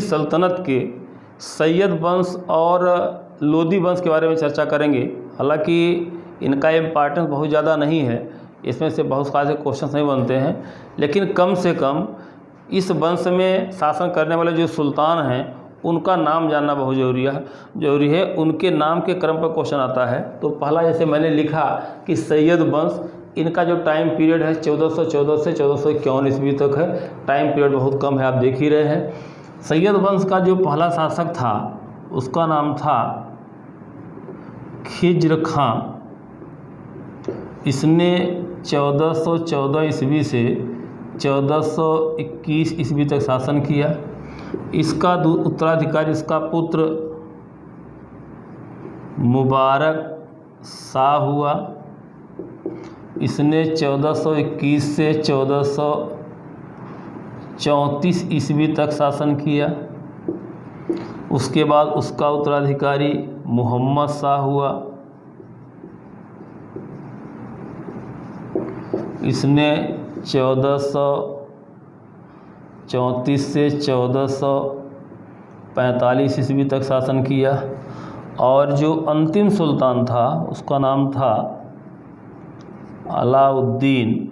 सल्तनत के सैयद वंश और लोदी वंश के बारे में चर्चा करेंगे। हालांकि इनका इम्पॉर्टेंस बहुत ज़्यादा नहीं है, इसमें से बहुत सारे क्वेश्चन नहीं बनते हैं, लेकिन कम से कम इस वंश में शासन करने वाले जो सुल्तान हैं उनका नाम जानना बहुत ज़रूरी है। उनके नाम के क्रम पर क्वेश्चन आता है। तो पहला जैसे मैंने लिखा कि सैयद वंश, इनका जो टाइम पीरियड है 1414 से 1451 ईस्वी तक है। टाइम पीरियड बहुत कम है, आप देख ही रहे हैं। सैयद वंश का जो पहला शासक था उसका नाम था खिज्र खां। इसने 1414 ईस्वी से 1421 ईस्वी तक शासन किया। इसका उत्तराधिकारी इसका पुत्र मुबारक शाह हुआ। इसने 1421 से 1434 ईस्वी तक शासन किया। उसके बाद उसका उत्तराधिकारी मोहम्मद शाह हुआ। इसने 1434 से 1445 ईस्वी तक शासन किया। और जो अंतिम सुल्तान था उसका नाम था अलाउद्दीन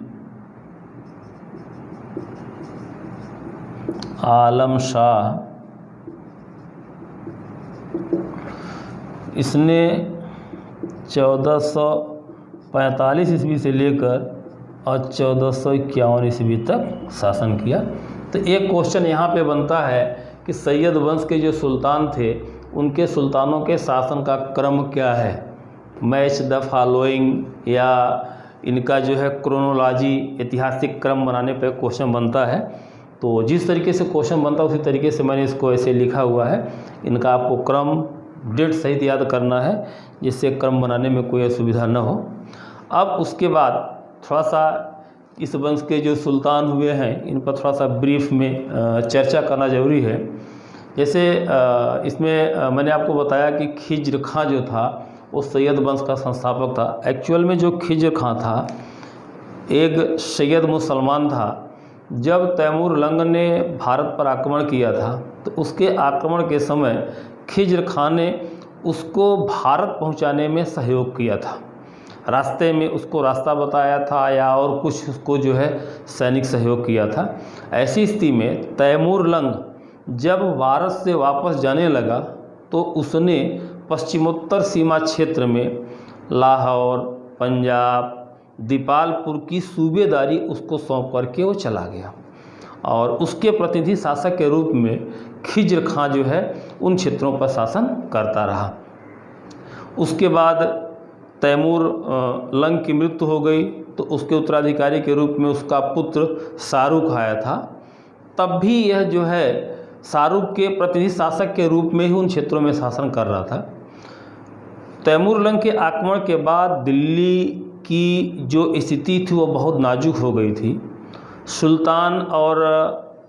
आलम शाह। इसने 1445 ईस्वी से लेकर और 1451 ईस्वी तक शासन किया। तो एक क्वेश्चन यहाँ पे बनता है कि सैयद वंश के जो सुल्तान थे उनके सुल्तानों के शासन का क्रम क्या है, मैच द फॉलोइंग, या इनका जो है क्रोनोलॉजी, ऐतिहासिक क्रम बनाने पर क्वेश्चन बनता है। तो जिस तरीके से क्वेश्चन बनता है उसी तरीके से मैंने इसको ऐसे लिखा हुआ है। इनका आपको क्रम डेट सहित याद करना है जिससे क्रम बनाने में कोई असुविधा न हो। अब उसके बाद थोड़ा सा इस वंश के जो सुल्तान हुए हैं इन पर थोड़ा सा ब्रीफ में चर्चा करना ज़रूरी है। जैसे इसमें मैंने आपको बताया कि खिज्र खां जो था वो सैयद वंश का संस्थापक था। एक्चुअल में जो खिज्र खां था एक सैयद मुसलमान था। जब तैमूर लंग ने भारत पर आक्रमण किया था तो उसके आक्रमण के समय खिज्र खां ने उसको भारत पहुंचाने में सहयोग किया था। रास्ते में उसको रास्ता बताया था या और कुछ उसको जो है सैनिक सहयोग किया था। ऐसी स्थिति में तैमूर लंग जब भारत से वापस जाने लगा तो उसने पश्चिमोत्तर सीमा क्षेत्र में लाहौर, पंजाब, दीपालपुर की सूबेदारी उसको सौंप करके वो चला गया और उसके प्रतिनिधि शासक के रूप में खिज्र खां जो है उन क्षेत्रों पर शासन करता रहा। उसके बाद तैमूर लंग की मृत्यु हो गई तो उसके उत्तराधिकारी के रूप में उसका पुत्र शाहरुख आया था। तब भी यह जो है शाहरुख के प्रतिनिधि शासक के रूप में ही उन क्षेत्रों में शासन कर रहा था। तैमूर लंग के आक्रमण के बाद दिल्ली की जो स्थिति थी वो बहुत नाजुक हो गई थी। सुल्तान और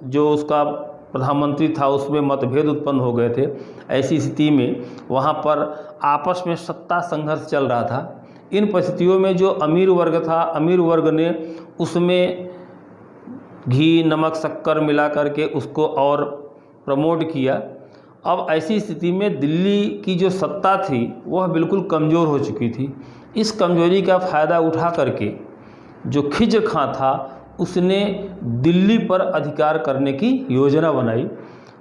जो उसका प्रधानमंत्री था उसमें मतभेद उत्पन्न हो गए थे। ऐसी स्थिति में वहाँ पर आपस में सत्ता संघर्ष चल रहा था। इन परिस्थितियों में जो अमीर वर्ग था, अमीर वर्ग ने उसमें घी, नमक, शक्कर मिला करके उसको और प्रमोट किया। अब ऐसी स्थिति में दिल्ली की जो सत्ता थी वह बिल्कुल कमज़ोर हो चुकी थी। इस कमजोरी का फ़ायदा उठा करके जो खिज्र खां था उसने दिल्ली पर अधिकार करने की योजना बनाई।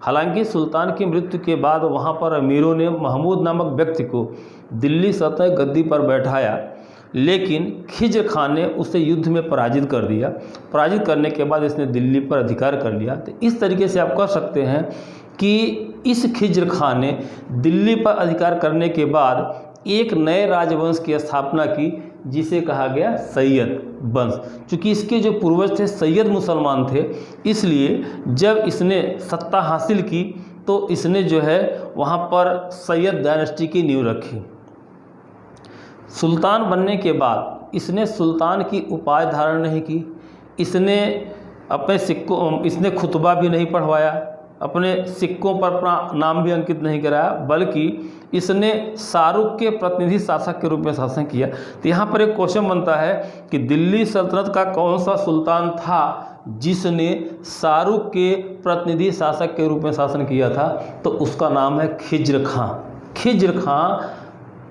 हालांकि सुल्तान की मृत्यु के बाद वहाँ पर अमीरों ने महमूद नामक व्यक्ति को दिल्ली सल्तनत गद्दी पर बैठाया, लेकिन खिज्र खां ने उसे युद्ध में पराजित कर दिया। पराजित करने के बाद इसने दिल्ली पर अधिकार कर लिया। तो इस तरीके से आप कह सकते हैं कि इस खिज्र खां ने दिल्ली पर अधिकार करने के बाद एक नए राजवंश की स्थापना की जिसे कहा गया सैयद वंश। चूँकि इसके जो पूर्वज थे सैयद मुसलमान थे, इसलिए जब इसने सत्ता हासिल की तो इसने जो है वहाँ पर सैयद डायनेस्टी की नींव रखी। सुल्तान बनने के बाद इसने सुल्तान की उपाधि धारण नहीं की। इसने अपने सिक्कों, इसने खुतबा भी नहीं पढ़वाया, अपने सिक्कों पर अपना नाम भी अंकित नहीं कराया, बल्कि इसने शाहरुख के प्रतिनिधि शासक के रूप में शासन किया। तो यहाँ पर एक क्वेश्चन बनता है कि दिल्ली सल्तनत का कौन सा सुल्तान था जिसने शाहरुख के प्रतिनिधि शासक के रूप में शासन किया था, तो उसका नाम है खिज्र खां। खिज्र खां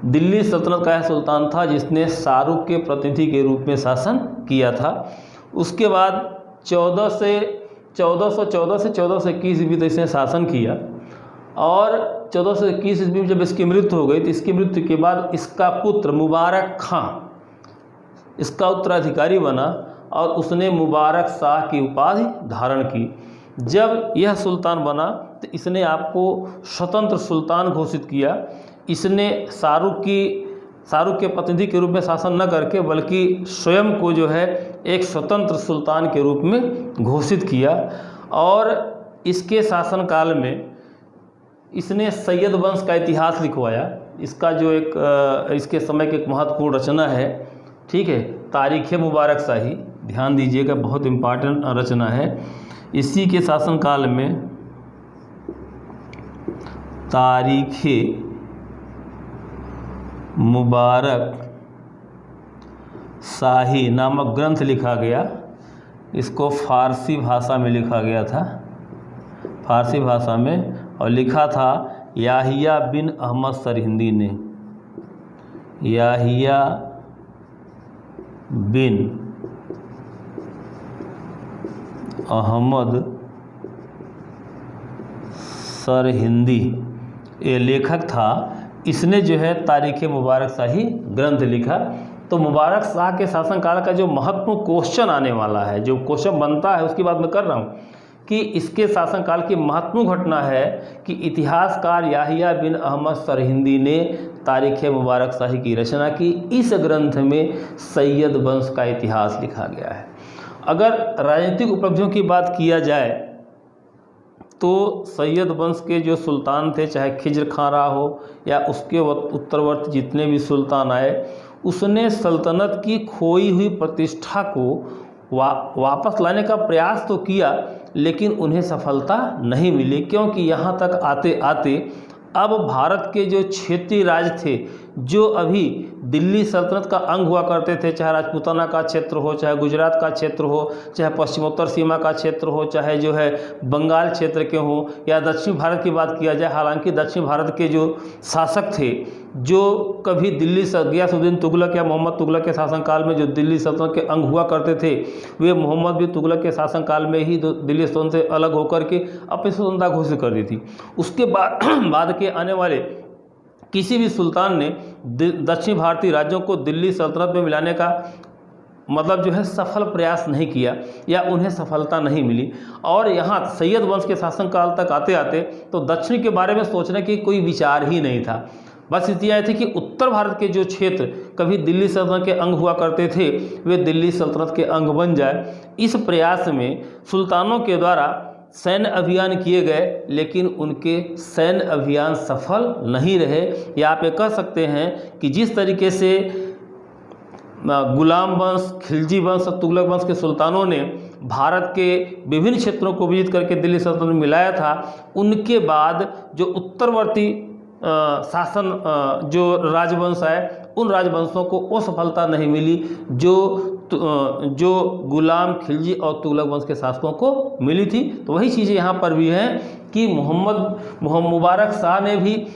दिल्ली सल्तनत का सुल्तान था जिसने शाहरुख के प्रतिनिधि के रूप में शासन किया था। उसके बाद 1414 से 1421 ईस्वी तक इसने शासन किया, और 1421 ईस्वी में जब इसकी मृत्यु हो गई तो इसकी मृत्यु के बाद इसका पुत्र मुबारक खां इसका उत्तराधिकारी बना और उसने मुबारक शाह की उपाधि धारण की। जब यह सुल्तान बना तो इसने आपको स्वतंत्र सुल्तान घोषित किया। इसने शाहरुख के प्रतिनिधि के रूप में शासन न करके बल्कि स्वयं को जो है एक स्वतंत्र सुल्तान के रूप में घोषित किया। और इसके शासनकाल में इसने सैयद वंश का इतिहास लिखवाया। इसका जो इसके समय की एक महत्वपूर्ण रचना है, ठीक है, तारीख़ मुबारक शाही, ध्यान दीजिएगा, बहुत इम्पॉर्टेंट रचना है। इसी के शासनकाल में तारीख़ मुबारक शाही नामक ग्रंथ लिखा गया। इसको फ़ारसी भाषा में लिखा गया था, फ़ारसी भाषा में, और लिखा था याहिया बिन अहमद सरहिंदी ने। याहिया बिन अहमद सरहिंदी ये लेखक था। इसने जो है तारीख़ मुबारक शाही ग्रंथ लिखा। तो मुबारक शाह के शासनकाल का जो महत्वपूर्ण क्वेश्चन आने वाला है, जो क्वेश्चन बनता है उसकी बात मैं कर रहा हूँ कि इसके शासनकाल की महत्वपूर्ण घटना है कि इतिहासकार याहिया बिन अहमद सरहिंदी ने तारीख़ मुबारक शाही की रचना की। इस ग्रंथ में सैयद वंश का इतिहास लिखा गया है। अगर राजनीतिक उपलब्धियों की बात किया जाए तो सैयद वंश के जो सुल्तान थे, चाहे खिज्र खां रहा हो या उसके उत्तरवर्ती जितने भी सुल्तान आए, उसने सल्तनत की खोई हुई प्रतिष्ठा को वापस लाने का प्रयास तो किया, लेकिन उन्हें सफलता नहीं मिली। क्योंकि यहाँ तक आते आते अब भारत के जो क्षेत्रीय राज्य थे, जो अभी दिल्ली सल्तनत का अंग हुआ करते थे, चाहे राजपूताना का क्षेत्र हो, चाहे गुजरात का क्षेत्र हो, चाहे पश्चिमोत्तर सीमा का क्षेत्र हो, चाहे जो है बंगाल क्षेत्र के हों, या दक्षिण भारत की बात किया जाए, हालांकि दक्षिण भारत के जो शासक थे, जो कभी दिल्ली गियासुद्दीन तुगलक या मोहम्मद तुगलक के शासनकाल में जो दिल्ली सल्तनत के अंग हुआ करते थे, वे मोहम्मद बिन तुगलक के शासनकाल में ही दिल्ली सल्तनत से अलग होकर के अपनी स्वतंत्रता घोषित कर दी थी। उसके बाद के आने वाले किसी भी सुल्तान ने दक्षिण भारतीय राज्यों को दिल्ली सल्तनत में मिलाने का मतलब जो है सफल प्रयास नहीं किया, या उन्हें सफलता नहीं मिली। और यहाँ सैयद वंश के शासनकाल तक आते आते तो दक्षिण के बारे में सोचने की कोई विचार ही नहीं था। बस स्थिति आई थी कि उत्तर भारत के जो क्षेत्र कभी दिल्ली सल्तनत के अंग हुआ करते थे, वे दिल्ली सल्तनत के अंग बन जाए। इस प्रयास में सुल्तानों के द्वारा सैन्य अभियान किए गए, लेकिन उनके सैन्य अभियान सफल नहीं रहे। या आप ये कह सकते हैं कि जिस तरीके से गुलाम वंश, खिलजी वंश और तुगलक वंश के सुल्तानों ने भारत के विभिन्न क्षेत्रों को विजित करके दिल्ली सल्तनत में मिलाया था, उनके बाद जो उत्तरवर्ती शासन जो राजवंश आए, उन राजवंशों को वो सफलता नहीं मिली जो गुलाम, खिलजी और तुगलक वंश के शासकों को मिली थी। तो वही चीज़ें यहाँ पर भी हैं कि मुबारक शाह ने भी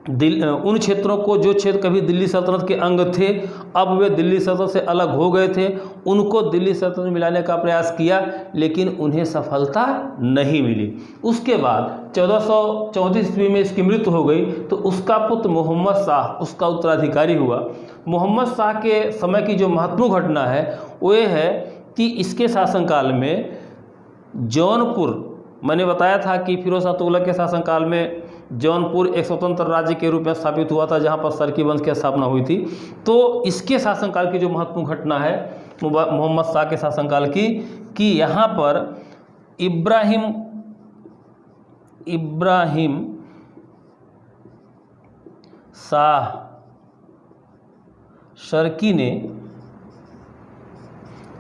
उन क्षेत्रों को, जो क्षेत्र कभी दिल्ली सल्तनत के अंग थे, अब वे दिल्ली सल्तनत से अलग हो गए थे, उनको दिल्ली सल्तनत में मिलाने का प्रयास किया, लेकिन उन्हें सफलता नहीं मिली। उसके बाद 1434 ईस्वी में इसकी मृत्यु हो गई, तो उसका पुत्र मोहम्मद शाह उसका उत्तराधिकारी हुआ। मोहम्मद शाह के समय की जो महत्वपूर्ण घटना है वो ये है कि इसके शासनकाल में जौनपुर, मैंने बताया था कि फिरोज शाह तुगलक के शासनकाल में जौनपुर एक स्वतंत्र राज्य के रूप में स्थापित हुआ था, जहां पर सरकी वंश की स्थापना हुई थी। तो इसके शासनकाल की जो महत्वपूर्ण घटना है मोहम्मद शाह के शासनकाल की, कि यहाँ पर इब्राहिम शाह शर्की ने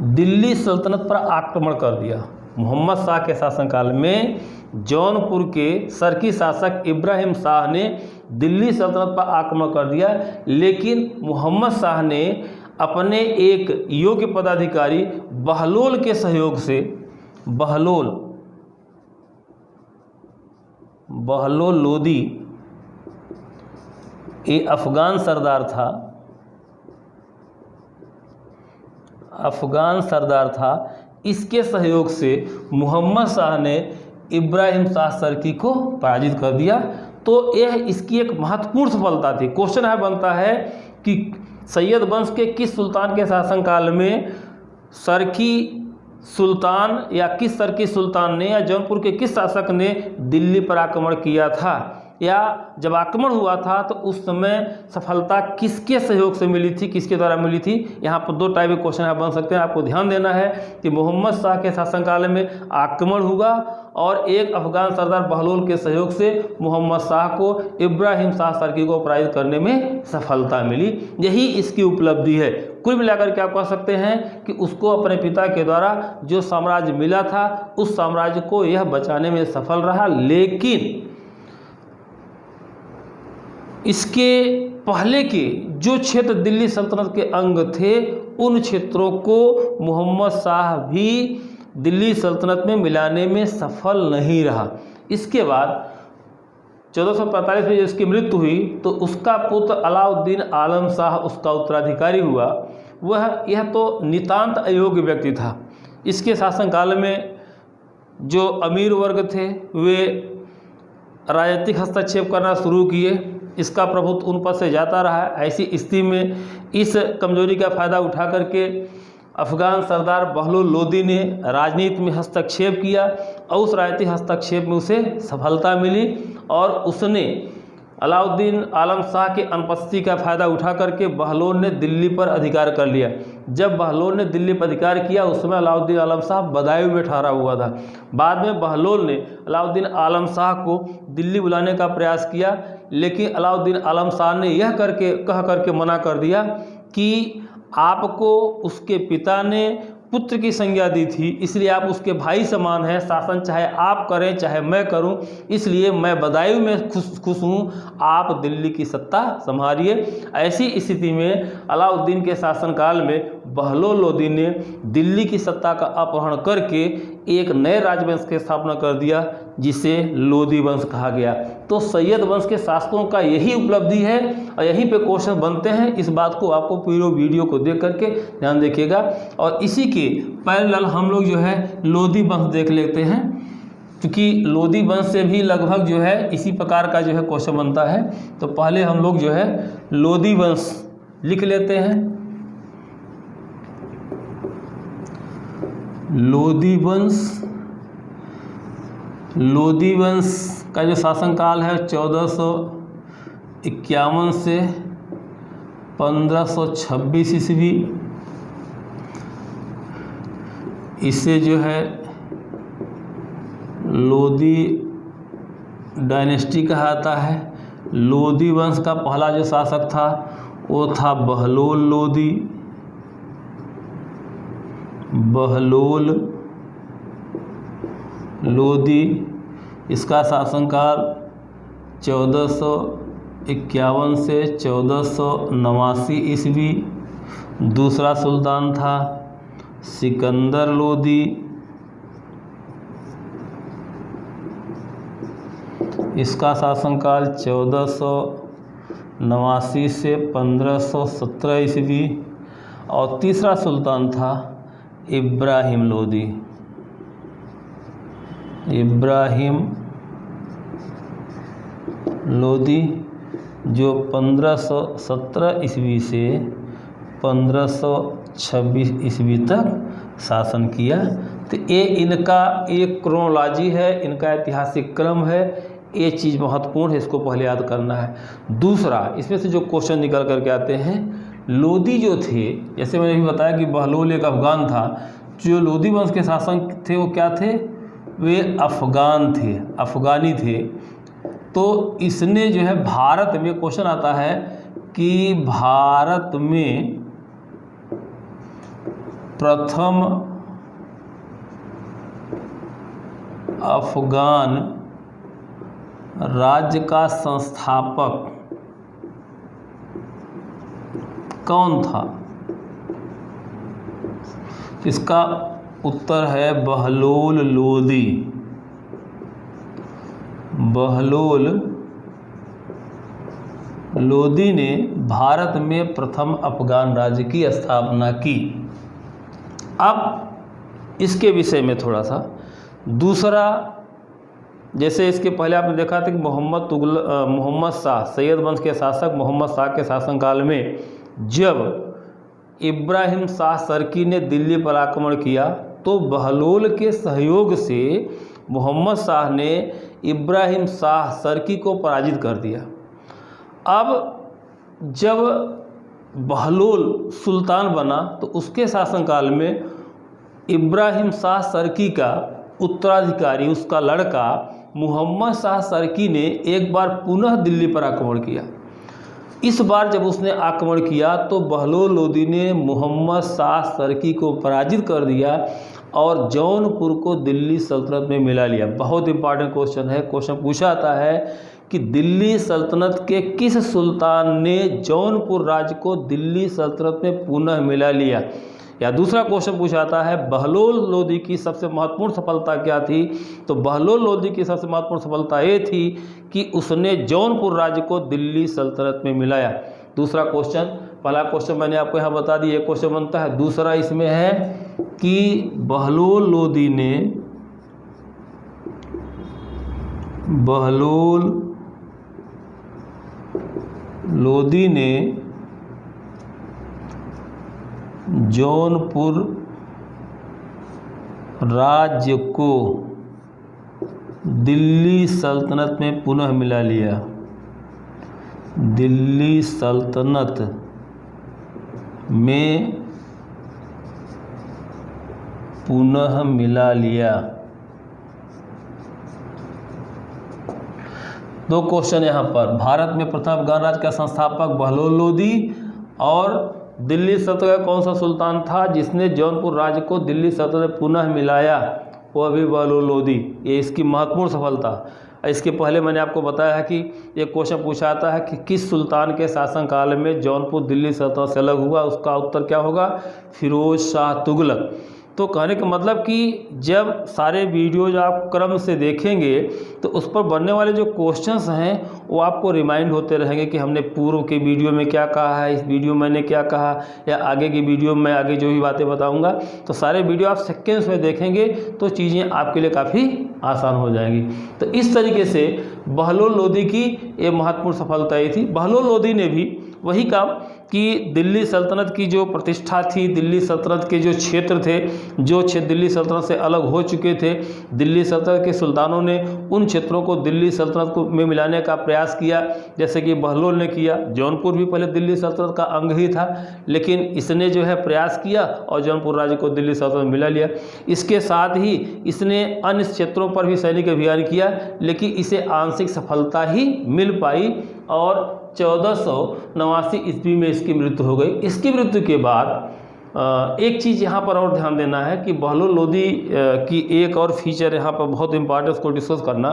दिल्ली सल्तनत पर आक्रमण कर दिया। मोहम्मद शाह के शासनकाल में जौनपुर के सरकी शासक इब्राहिम शाह ने दिल्ली सल्तनत पर आक्रमण कर दिया, लेकिन मोहम्मद शाह ने अपने एक योग्य पदाधिकारी बहलोल के सहयोग से बहलोल लोदी ये अफ़गान सरदार था। इसके सहयोग से मोहम्मद शाह ने इब्राहिम शाह सरकी को पराजित कर दिया। तो यह इसकी एक महत्वपूर्ण सफलता थी। क्वेश्चन है बनता है कि सैयद वंश के किस सुल्तान के शासनकाल में सरकी सुल्तान या किस सरकी सुल्तान ने या जौनपुर के किस शासक ने दिल्ली पर आक्रमण किया था, या जब आक्रमण हुआ था तो उस समय सफलता किसके सहयोग से मिली थी, किसके द्वारा मिली थी। यहाँ पर दो टाइप के क्वेश्चन यहाँ बन सकते हैं। आपको ध्यान देना है कि मोहम्मद शाह के शासनकाल में आक्रमण हुआ और एक अफगान सरदार बहलोल के सहयोग से मोहम्मद शाह को इब्राहिम शाह सरकी को पराजित करने में सफलता मिली। यही इसकी उपलब्धि है। कुल मिलाकर के आप कह सकते हैं कि उसको अपने पिता के द्वारा जो साम्राज्य मिला था उस साम्राज्य को यह बचाने में सफल रहा, लेकिन इसके पहले के जो क्षेत्र दिल्ली सल्तनत के अंग थे उन क्षेत्रों को मोहम्मद शाह भी दिल्ली सल्तनत में मिलाने में सफल नहीं रहा। इसके बाद 1445 में जब उसकी मृत्यु हुई तो उसका पुत्र अलाउद्दीन आलम शाह उसका उत्तराधिकारी हुआ। यह तो नितांत अयोग्य व्यक्ति था। इसके शासनकाल में जो अमीर वर्ग थे वे राजनीतिक हस्तक्षेप करना शुरू किए। इसका प्रभुत्व उन पर से जाता रहा। ऐसी स्थिति में इस कमजोरी का फ़ायदा उठा करके अफ़गान सरदार बहलोल लोदी ने राजनीति में हस्तक्षेप किया और उस राजनीतिक हस्तक्षेप में उसे सफलता मिली और उसने अलाउद्दीन आलम शाह की अनुपस्थिति का फ़ायदा उठा करके बहलोल ने दिल्ली पर अधिकार कर लिया। जब बहलोल ने दिल्ली पर अधिकार किया उस समय अलाउद्दीन आलम शाह बदायूं में ठहरा हुआ था। बाद में बहलोल ने अलाउद्दीन आलम शाह को दिल्ली बुलाने का प्रयास किया, लेकिन अलाउद्दीन आलम शाह ने यह कह करके मना कर दिया कि आपको उसके पिता ने पुत्र की संज्ञा दी थी, इसलिए आप उसके भाई समान हैं। शासन चाहे आप करें चाहे मैं करूं, इसलिए मैं बदायूं में खुश हूं, आप दिल्ली की सत्ता संभालिए। ऐसी स्थिति में अलाउद्दीन के शासनकाल में बहलोल लोदी ने दिल्ली की सत्ता का अपहरण करके एक नए राजवंश की स्थापना कर दिया जिसे लोदी वंश कहा गया। तो सैयद वंश के शासकों का यही उपलब्धि है और यहीं पे क्वेश्चन बनते हैं। इस बात को आपको पूरे वीडियो को देख करके ध्यान देखिएगा। और इसी के पैरेलल हम लोग जो है लोदी वंश देख लेते हैं, क्योंकि लोदी वंश से भी लगभग जो है इसी प्रकार का जो है क्वेश्चन बनता है। तो पहले हम लोग जो है लोदी वंश लिख लेते हैं। लोदी वंश का जो शासनकाल है 1451 से 1526 ईस्वी। इसे जो है लोदी डायनेस्टी कहा जाता है। लोदी वंश का पहला जो शासक था वो था बहलोल लोदी। इसका शासनकाल 1451 से 1489 ईस्वी। दूसरा सुल्तान था सिकंदर लोदी। इसका शासनकाल 1489 से 1517 ईस्वी। और तीसरा सुल्तान था इब्राहिम लोदी जो 1517 ईस्वी से 1526 ईस्वी तक शासन किया। तो ये इनका एक क्रोनोलॉजी है, इनका ऐतिहासिक क्रम है। ये चीज़ महत्वपूर्ण है, इसको पहले याद करना है। दूसरा, इसमें से जो क्वेश्चन निकल करके आते हैं, लोदी जो थे, जैसे मैंने भी बताया कि बहलोल एक अफ़गान था। जो लोदी वंश के शासक थे वो क्या थे? वे अफ़गानी थे। तो इसने जो है भारत में, क्वेश्चन आता है कि भारत में प्रथम अफ़गान राज्य का संस्थापक कौन था? इसका उत्तर है बहलोल लोदी। बहलोल लोदी ने भारत में प्रथम अफगान राज्य की स्थापना की। अब इसके विषय में थोड़ा सा दूसरा, जैसे इसके पहले आपने देखा था कि मोहम्मद शाह, सैयद वंश के शासक मोहम्मद शाह के शासनकाल में जब इब्राहिम शाह सरकी ने दिल्ली पर आक्रमण किया तो बहलोल के सहयोग से मोहम्मद शाह ने इब्राहिम शाह सरकी को पराजित कर दिया। अब जब बहलोल सुल्तान बना तो उसके शासनकाल में इब्राहिम शाह सरकी का उत्तराधिकारी, उसका लड़का मोहम्मद शाह सरकी ने एक बार पुनः दिल्ली पर आक्रमण किया। इस बार जब उसने आक्रमण किया तो बहलोल लोदी ने मोहम्मद शाह सरकी को पराजित कर दिया और जौनपुर को दिल्ली सल्तनत में मिला लिया। बहुत इंपॉर्टेंट क्वेश्चन है। क्वेश्चन पूछा आता है कि दिल्ली सल्तनत के किस सुल्तान ने जौनपुर राज्य को दिल्ली सल्तनत में पुनः मिला लिया। या दूसरा क्वेश्चन पूछा जाता है बहलोल लोदी की सबसे महत्वपूर्ण सफलता क्या थी। तो बहलोल लोदी की सबसे महत्वपूर्ण सफलता ये थी कि उसने जौनपुर राज्य को दिल्ली सल्तनत में मिलाया। दूसरा क्वेश्चन, पहला क्वेश्चन मैंने आपको यहाँ बता दिया, एक क्वेश्चन बनता है। दूसरा इसमें है कि बहलोल लोदी ने जौनपुर राज्य को दिल्ली सल्तनत में पुनः मिला लिया। दिल्ली सल्तनत में पुनः मिला लिया। दो क्वेश्चन यहाँ पर, भारत में प्रथम अफगान राज्य का संस्थापक बहलोल लोदी और दिल्ली सल्तनत का कौन सा सुल्तान था जिसने जौनपुर राज्य को दिल्ली सल्तनत में पुनः मिलाया, वह भी बहलोल लोदी। ये इसकी महत्वपूर्ण सफलता। इसके पहले मैंने आपको बताया है कि एक क्वेश्चन पूछा आता है कि किस सुल्तान के शासनकाल में जौनपुर दिल्ली सल्तनत से अलग हुआ, उसका उत्तर क्या होगा, फिरोज शाह तुगलक। तो कहने का मतलब कि जब सारे वीडियोज आप क्रम से देखेंगे तो उस पर बनने वाले जो क्वेश्चंस हैं वो आपको रिमाइंड होते रहेंगे कि हमने पूर्व के वीडियो में क्या कहा है, इस वीडियो में मैंने क्या कहा, या आगे की वीडियो में आगे जो भी बातें बताऊंगा। तो सारे वीडियो आप सेकेंड्स में देखेंगे तो चीज़ें आपके लिए काफ़ी आसान हो जाएंगी। तो इस तरीके से बहलोल लोदी की ये महत्वपूर्ण सफलता ये थी। बहलोल लोदी ने भी वही काम कि दिल्ली सल्तनत की जो प्रतिष्ठा थी, दिल्ली सल्तनत के जो क्षेत्र थे, जो क्षेत्र दिल्ली सल्तनत से अलग हो चुके थे, दिल्ली सल्तनत के सुल्तानों ने उन क्षेत्रों को दिल्ली सल्तनत को में मिलाने का प्रयास किया, जैसे कि बहलोल ने किया। जौनपुर भी पहले दिल्ली सल्तनत का अंग ही था, लेकिन इसने जो है प्रयास किया और जौनपुर राज्य को दिल्ली सल्तनत में मिला लिया। इसके साथ ही इसने अन्य क्षेत्रों पर भी सैनिक अभियान किया, लेकिन इसे आंशिक सफलता ही मिल पाई और 1489 ईस्वी में इसकी मृत्यु हो गई। इसकी मृत्यु के बाद एक चीज़ यहाँ पर और ध्यान देना है कि बहलोल लोदी की एक और फीचर यहाँ पर बहुत इंपॉर्टेंट, उसको डिस्कस करना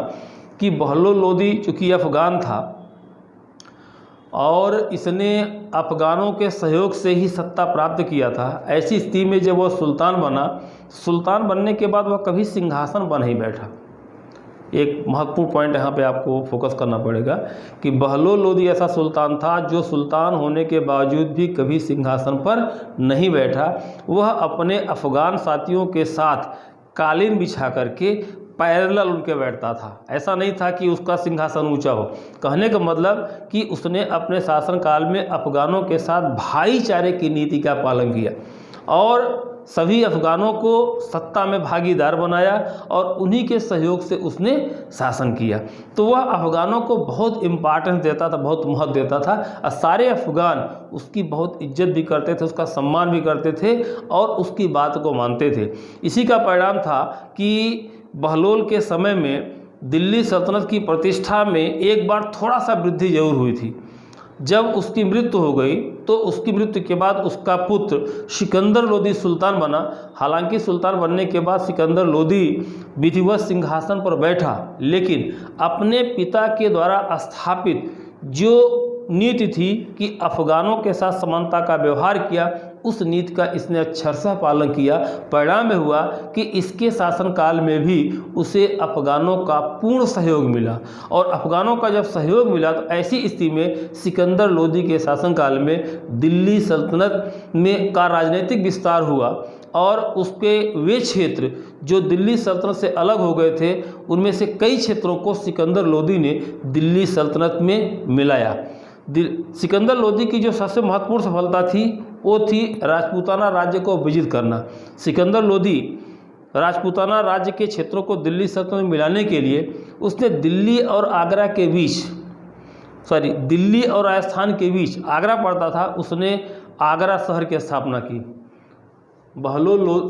कि बहलोल लोदी चूँकि अफ़गान था और इसने अफ़गानों के सहयोग से ही सत्ता प्राप्त किया था। ऐसी स्थिति में जब वह सुल्तान बना, सुल्तान बनने के बाद वह कभी सिंहासन पर नहीं बैठा। एक महत्वपूर्ण पॉइंट यहाँ पे आपको फोकस करना पड़ेगा कि बहलोल लोदी ऐसा सुल्तान था जो सुल्तान होने के बावजूद भी कभी सिंहासन पर नहीं बैठा। वह अपने अफ़गान साथियों के साथ कालीन बिछा करके पैरेलल उनके बैठता था। ऐसा नहीं था कि उसका सिंहासन ऊंचा हो। कहने का मतलब कि उसने अपने शासनकाल में अफ़गानों के साथ भाईचारे की नीति का पालन किया और सभी अफ़गानों को सत्ता में भागीदार बनाया और उन्हीं के सहयोग से उसने शासन किया। तो वह अफ़गानों को बहुत इम्पार्टेंस देता था, बहुत महत्व देता था और सारे अफ़गान उसकी बहुत इज्जत भी करते थे, उसका सम्मान भी करते थे और उसकी बात को मानते थे। इसी का परिणाम था कि बहलोल के समय में दिल्ली सल्तनत की प्रतिष्ठा में एक बार थोड़ा सा वृद्धि जरूर हुई थी। जब उसकी मृत्यु हो गई तो उसकी मृत्यु के बाद उसका पुत्र सिकंदर लोदी सुल्तान बना। हालांकि सुल्तान बनने के बाद सिकंदर लोदी विधिवत सिंहासन पर बैठा, लेकिन अपने पिता के द्वारा स्थापित जो नीति थी कि अफ़गानों के साथ समानता का व्यवहार किया, उस नीति का इसने अक्षरशः पालन किया। परिणाम में हुआ कि इसके शासनकाल में भी उसे अफ़गानों का पूर्ण सहयोग मिला, और अफ़गानों का जब सहयोग मिला तो ऐसी स्थिति में सिकंदर लोदी के शासनकाल में दिल्ली सल्तनत में का राजनीतिक विस्तार हुआ, और उसके वे क्षेत्र जो दिल्ली सल्तनत से अलग हो गए थे उनमें से कई क्षेत्रों को सिकंदर लोदी ने दिल्ली सल्तनत में मिलाया। सिकंदर लोदी की जो सबसे महत्वपूर्ण सफलता थी वो थी राजपूताना राज्य को विजित करना। सिकंदर लोदी राजपूताना राज्य के क्षेत्रों को दिल्ली सल्तनत में मिलाने के लिए उसने दिल्ली और राजस्थान के बीच आगरा पड़ता था, उसने आगरा शहर की स्थापना की।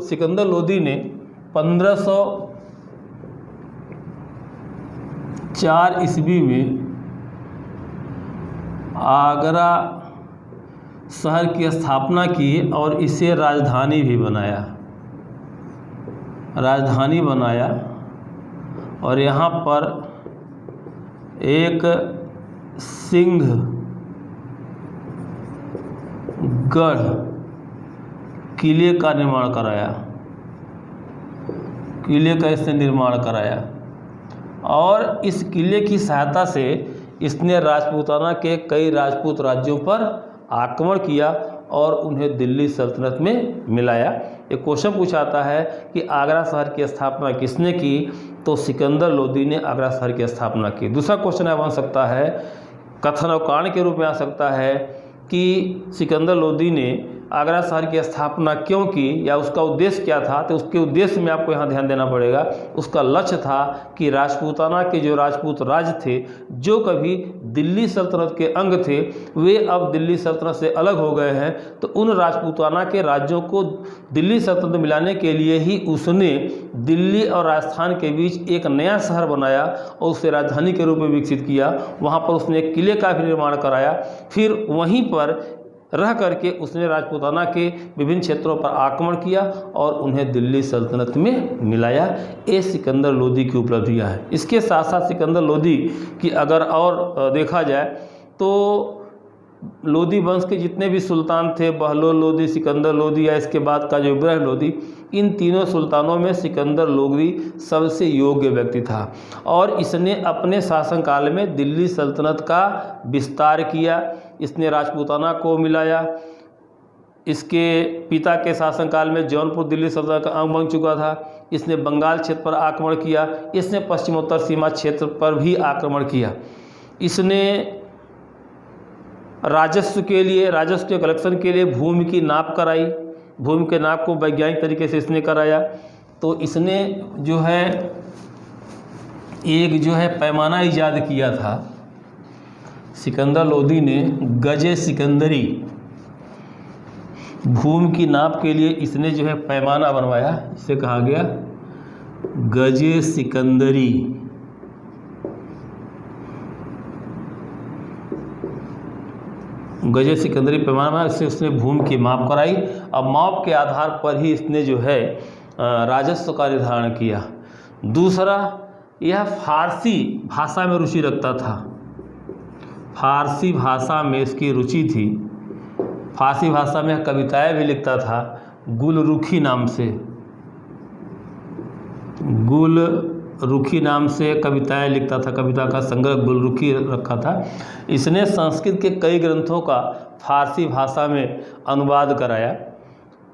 सिकंदर लोदी ने 1504 ईस्वी में आगरा शहर की स्थापना की और इसे राजधानी बनाया, और यहाँ पर एक सिंहगढ़ किले का इसने निर्माण कराया, और इस किले की सहायता से इसने राजपूताना के कई राजपूत राज्यों पर आक्रमण किया और उन्हें दिल्ली सल्तनत में मिलाया। एक क्वेश्चन पूछाता है कि आगरा शहर की स्थापना किसने की, तो सिकंदर लोदी ने आगरा शहर की स्थापना की। दूसरा क्वेश्चन बन सकता है, कथन और कारण के रूप में आ सकता है कि सिकंदर लोदी ने आगरा शहर की स्थापना क्यों की, या उसका उद्देश्य क्या था। तो उसके उद्देश्य में आपको यहाँ ध्यान देना पड़ेगा। उसका लक्ष्य था कि राजपूताना के जो राजपूत राज्य थे, जो कभी दिल्ली सल्तनत के अंग थे, वे अब दिल्ली सल्तनत से अलग हो गए हैं, तो उन राजपूताना के राज्यों को दिल्ली सल्तनत में मिलाने के लिए ही उसने दिल्ली और राजस्थान के बीच एक नया शहर बनाया और उसे राजधानी के रूप में विकसित किया। वहाँ पर उसने एक किले का भी निर्माण कराया। फिर वहीं पर रह करके उसने राजपूताना के विभिन्न क्षेत्रों पर आक्रमण किया और उन्हें दिल्ली सल्तनत में मिलाया। ये सिकंदर लोदी की उपलब्धियाँ है। इसके साथ साथ सिकंदर लोदी की अगर और देखा जाए तो लोदी वंश के जितने भी सुल्तान थे, बहलोल लोदी, सिकंदर लोदी या इसके बाद का जो इब्राहिम लोदी, इन तीनों सुल्तानों में सिकंदर लोदी सबसे योग्य व्यक्ति था, और इसने अपने शासनकाल में दिल्ली सल्तनत का विस्तार किया। इसने राजपूताना को मिलाया। इसके पिता के शासनकाल में जौनपुर दिल्ली सल्तनत का अंग बन चुका था। इसने बंगाल क्षेत्र पर आक्रमण किया। इसने पश्चिमोत्तर सीमा क्षेत्र पर भी आक्रमण किया। इसने राजस्व के कलेक्शन के लिए भूमि की नाप कराई। भूमि के नाप को वैज्ञानिक तरीके से इसने कराया। तो इसने एक पैमाना ईजाद किया था। सिकंदर लोदी ने गजे सिकंदरी, भूमि की नाप के लिए इसने पैमाना बनवाया। इसे कहा गया गजे सिकंदरी। गजे सिकंदरी पैमाना, इससे उसने भूमि की माप कराई। अब माप के आधार पर ही इसने राजस्व का निर्धारण किया। दूसरा, यह फारसी भाषा में रुचि रखता था। फारसी भाषा में इसकी रुचि थी। फारसी भाषा में कविताएं भी लिखता था। गुलरुखी नाम से कविताएं लिखता था। कविता का संग्रह गुलरुखी रखा था। इसने संस्कृत के कई ग्रंथों का फारसी भाषा में अनुवाद कराया।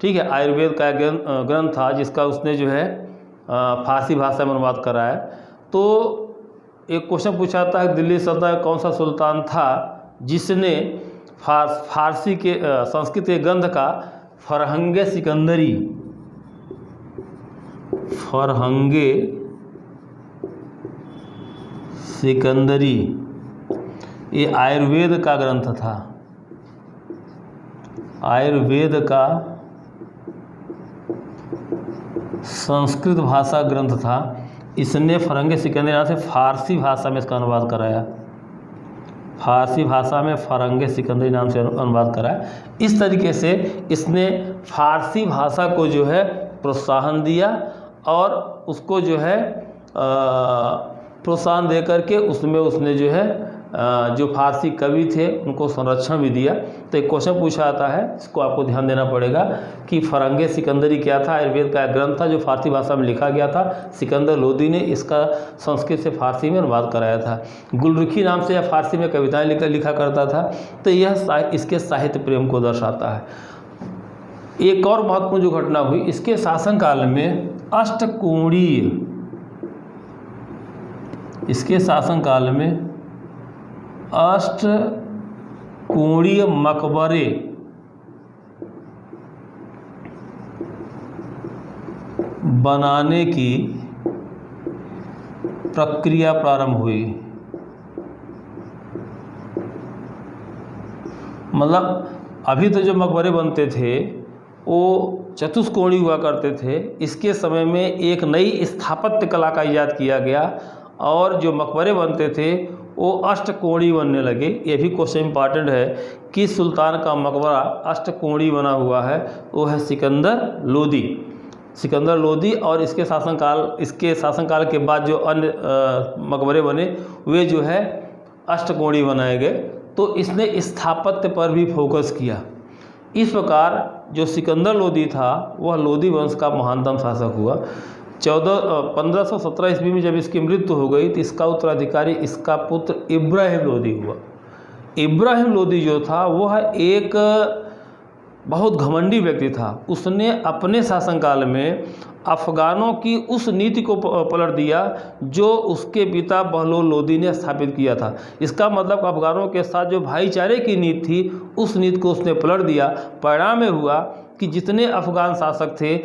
ठीक है, आयुर्वेद का ग्रंथ था जिसका उसने फारसी भाषा में अनुवाद कराया। तो एक क्वेश्चन पूछाता है, दिल्ली सल्तनत कौन सा सुल्तान था जिसने फारसी के संस्कृत के ग्रंथ का फरहंगे सिकंदरी, ये आयुर्वेद का ग्रंथ था। आयुर्वेद का संस्कृत भाषा ग्रंथ था। इसने फरहंगे सिकंदरी नाम से फारसी भाषा में इसका अनुवाद कराया। फारसी भाषा में फरहंगे सिकंदरी नाम से अनुवाद कराया। इस तरीके से इसने फारसी भाषा को प्रोत्साहन दिया और उसको प्रोत्साहन दे करके उसमें उसने जो फारसी कवि थे उनको संरक्षण भी दिया। तो एक क्वेश्चन पूछा जाता है, इसको आपको ध्यान देना पड़ेगा कि फरंगे सिकंदरी क्या था। आयुर्वेद का एक ग्रंथ था जो फारसी भाषा में लिखा गया था। सिकंदर लोदी ने इसका संस्कृत से फारसी में अनुवाद कराया था। गुलरुखी नाम से यह फारसी में कविताएं लिखा करता था। तो यह इसके साहित्य प्रेम को दर्शाता है। एक और महत्वपूर्ण जो घटना हुई, इसके शासनकाल में अष्टकोणीय, इसके शासनकाल में अष्टकोणीय मकबरे बनाने की प्रक्रिया प्रारंभ हुई। मतलब अभी तो जो मकबरे बनते थे वो चतुष्कोणीय हुआ करते थे। इसके समय में एक नई स्थापत्य कला का इजाद किया गया और जो मकबरे बनते थे वो अष्टकोणीय बनने लगे। ये भी क्वेश्चन इंपॉर्टेंट है कि सुल्तान का मकबरा अष्टकोणीय बना हुआ है, वो है सिकंदर लोदी। सिकंदर लोदी और इसके शासनकाल के बाद जो अन्य मकबरे बने वे जो है अष्टकोणीय बनाए गए। तो इसने स्थापत्य पर भी फोकस किया। इस प्रकार जो सिकंदर लोदी था वह लोदी वंश का महानतम शासक हुआ। 1517 ईस्वी में जब इसकी मृत्यु हो गई तो इसका उत्तराधिकारी इसका पुत्र इब्राहिम लोदी हुआ। इब्राहिम लोदी जो था वह एक बहुत घमंडी व्यक्ति था। उसने अपने शासनकाल में अफ़गानों की उस नीति को पलट दिया जो उसके पिता बहलोल लोदी ने स्थापित किया था। इसका मतलब अफ़गानों के साथ जो भाईचारे की नीति थी उस नीति को उसने पलट दिया। परिणाम में हुआ कि जितने अफ़गान शासक थे,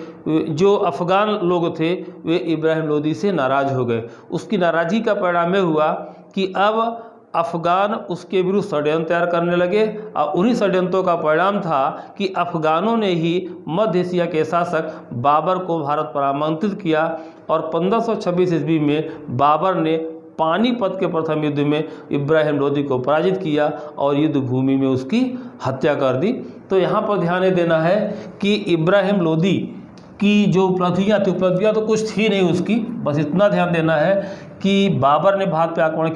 जो अफ़गान लोग थे, वे इब्राहिम लोदी से नाराज़ हो गए। उसकी नाराज़गी का परिणाम हुआ कि अब अफ़गान उसके विरुद्ध षड्यंत्र तैयार करने लगे और उन्हीं षड्यंत्रों का परिणाम था कि अफ़गानों ने ही मध्य एशिया के शासक बाबर को भारत पर आमंत्रित किया और 1526 ईस्वी में बाबर ने पानीपत के प्रथम युद्ध में इब्राहिम लोदी को पराजित किया और युद्ध भूमि में उसकी हत्या कर दी। तो यहाँ पर ध्यान देना है कि इब्राहिम लोदी की जो उपलब्धियाँ तो कुछ थी नहीं उसकी, बस इतना ध्यान देना है कि बाबर ने भारत पे आक्रमण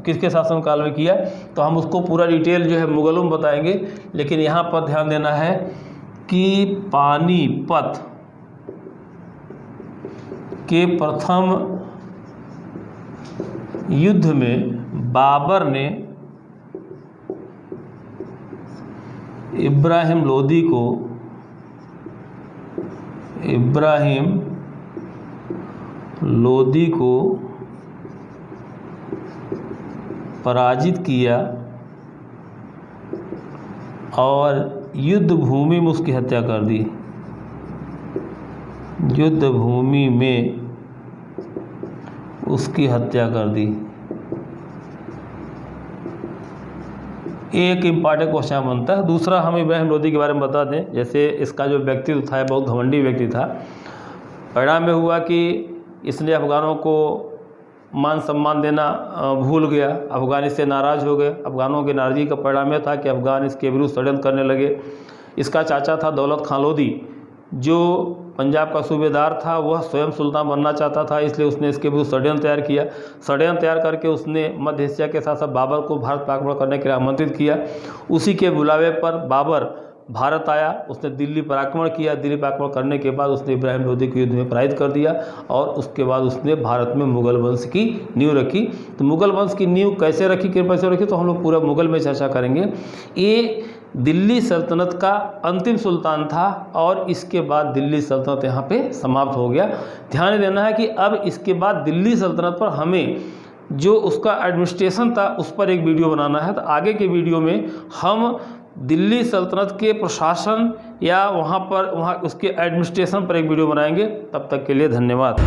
किसके शासनकाल में किया। तो हम उसको पूरा डिटेल जो है मुगलों में बताएंगे, लेकिन यहाँ पर ध्यान देना है कि पानीपत के प्रथम युद्ध में बाबर ने इब्राहिम लोदी को पराजित किया और युद्ध भूमि में उसकी हत्या कर दी। युद्ध भूमि में उसकी हत्या कर दी। एक इम्पॉर्टेंट क्वेश्चन बनता है। दूसरा हम इब्राहिम लोदी के बारे में बता दें। जैसे इसका जो व्यक्तित्व था बहुत घमंडी व्यक्ति था। परिणाम में हुआ कि इसने अफ़गानों को मान सम्मान देना भूल गया। अफ़गान इससे नाराज़ हो गए। अफ़गानों की नाराज़गी का परिणाम यह था कि अफ़गान इसके विरुद्ध षड्यंत्र करने लगे। इसका चाचा था दौलत खान लोदी, जो पंजाब का सूबेदार था। वह स्वयं सुल्तान बनना चाहता था, इसलिए उसने इसके विरुद्ध षड्यंत्र तैयार किया। षड्यंत्र तैयार करके उसने मध्य एशिया के शासक बाबर को भारत पर आक्रमण करने के लिए आमंत्रित किया। उसी के बुलावे पर बाबर भारत आया। उसने दिल्ली पर आक्रमण किया। दिल्ली पर आक्रमण करने के बाद उसने इब्राहिम लोदी को युद्ध में पराजित कर दिया और उसके बाद उसने भारत में मुग़ल वंश की नींव रखी। तो मुग़ल वंश की नींव कैसे रखी, किस पैसे रखी, तो हम लोग पूरा मुग़ल में चर्चा करेंगे। ये दिल्ली सल्तनत का अंतिम सुल्तान था और इसके बाद दिल्ली सल्तनत यहाँ पे समाप्त हो गया। ध्यान देना है कि अब इसके बाद दिल्ली सल्तनत पर हमें जो उसका एडमिनिस्ट्रेशन था उस पर एक वीडियो बनाना है। तो आगे के वीडियो में हम दिल्ली सल्तनत के प्रशासन या वहाँ उसके एडमिनिस्ट्रेशन पर एक वीडियो बनाएंगे। तब तक के लिए धन्यवाद।